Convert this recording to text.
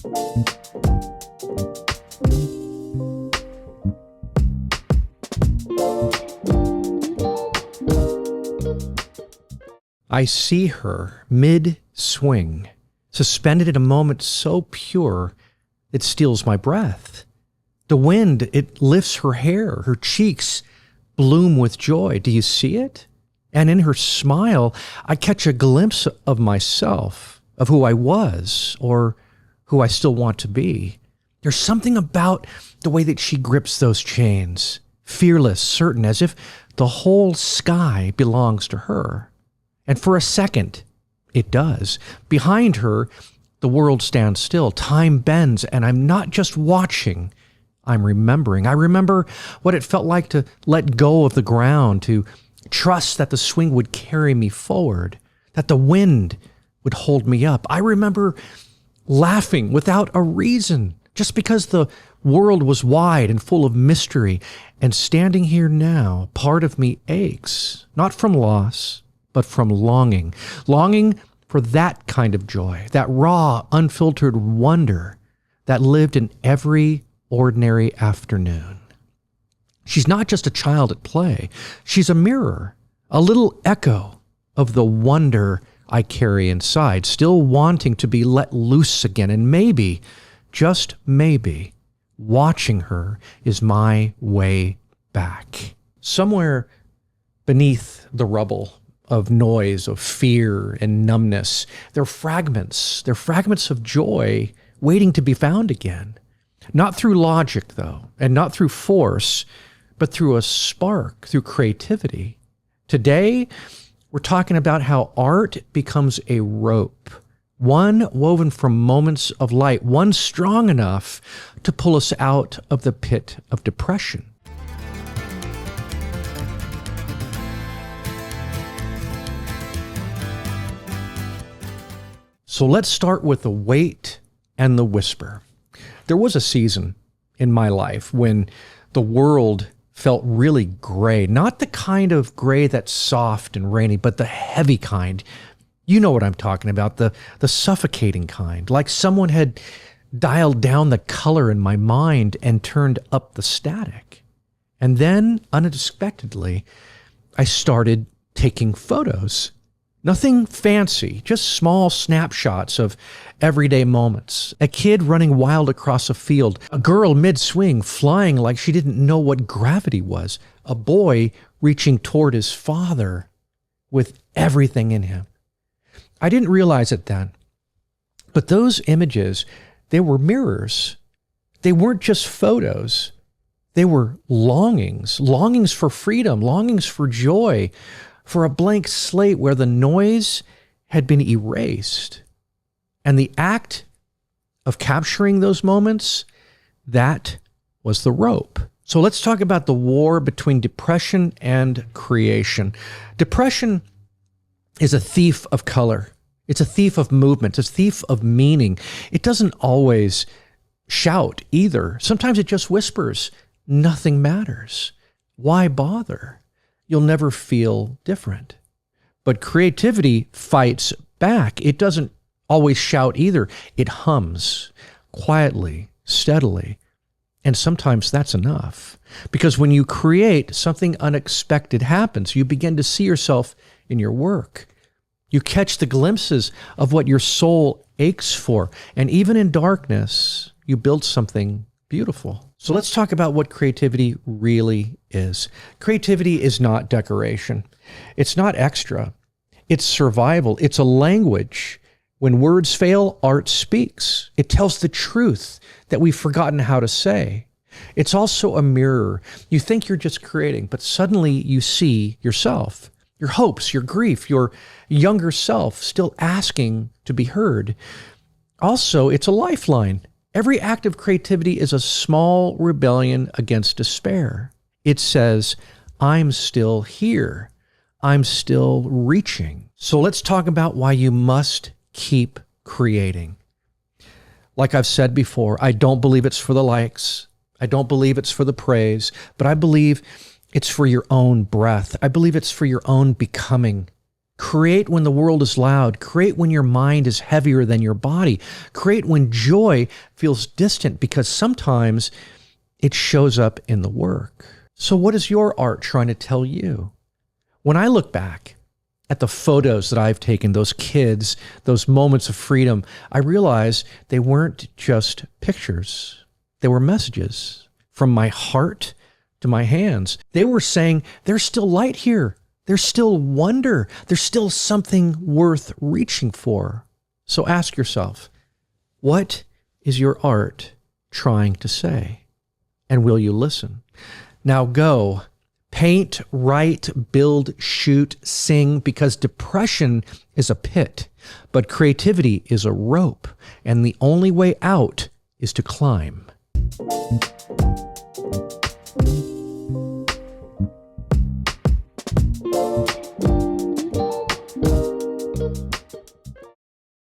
I see her mid-swing, suspended in a moment so pure it steals my breath. The wind, it lifts her hair, her cheeks bloom with joy. Do you see it? And in her smile, I catch a glimpse of myself, of who I was, or who I still want to be. There's something about the way that she grips those chains, fearless, certain, as if the whole sky belongs to her. And for a second, it does. Behind her, the world stands still. Time bends, and I'm not just watching, I'm remembering. I remember what it felt like to let go of the ground, to trust that the swing would carry me forward, that the wind would hold me up. I remember laughing without a reason, just because the world was wide and full of mystery. And standing here now, part of me aches, not from loss, but from longing. Longing for that kind of joy, that raw, unfiltered wonder that lived in every ordinary afternoon. She's not just a child at play. She's a mirror, a little echo of the wonder I carry inside, still wanting to be let loose again. And maybe, just maybe, watching her is my way back. Somewhere beneath the rubble of noise, of fear and numbness, they're fragments of joy waiting to be found again. Not through logic, though, and not through force, but through a spark, through creativity. Today, we're talking about how art becomes a rope, one woven from moments of light, one strong enough to pull us out of the pit of depression. So let's start with the wait and the whisper. There was a season in my life when the world felt really gray, not the kind of gray that's soft and rainy, but the heavy kind. You know what I'm talking about, the suffocating kind, like someone had dialed down the color in my mind and turned up the static. And then, unexpectedly, I started taking photos. Nothing fancy, just small snapshots of everyday moments. A kid running wild across a field, a girl mid-swing flying like she didn't know what gravity was, a boy reaching toward his father with everything in him. I didn't realize it then, but those images, they were mirrors. They weren't just photos. They were longings for freedom, longings for joy, for a blank slate where the noise had been erased. And the act of capturing those moments, that was the rope. So let's talk about the war between depression and creation. Depression is a thief of color. It's a thief of movement. It's a thief of meaning. It doesn't always shout either. Sometimes it just whispers, nothing matters. Why bother? You'll never feel different. But creativity fights back. It doesn't always shout either. It hums quietly, steadily. And sometimes that's enough. Because when you create, something unexpected happens. You begin to see yourself in your work. You catch the glimpses of what your soul aches for. And even in darkness, you build something beautiful. So let's talk about what creativity really is. Creativity is not decoration. It's not extra. It's survival. It's a language. When words fail, art speaks. It tells the truth that we've forgotten how to say. It's also a mirror. You think you're just creating, but suddenly you see yourself, your hopes, your grief, your younger self still asking to be heard. Also, it's a lifeline. Every act of creativity is a small rebellion against despair. It says, I'm still here. I'm still reaching. So let's talk about why you must keep creating. Like I've said before, I don't believe it's for the likes. I don't believe it's for the praise, but I believe it's for your own breath. I believe it's for your own becoming. Create when the world is loud. Create when your mind is heavier than your body. Create when joy feels distant, because sometimes it shows up in the work. So what is your art trying to tell you? When I look back at the photos that I've taken, those kids, those moments of freedom, I realize they weren't just pictures. They were messages from my heart to my hands. They were saying, there's still light here. There's still wonder. There's still something worth reaching for. So ask yourself, what is your art trying to say? And will you listen? Now go, paint, write, build, shoot, sing, because depression is a pit, but creativity is a rope, and the only way out is to climb.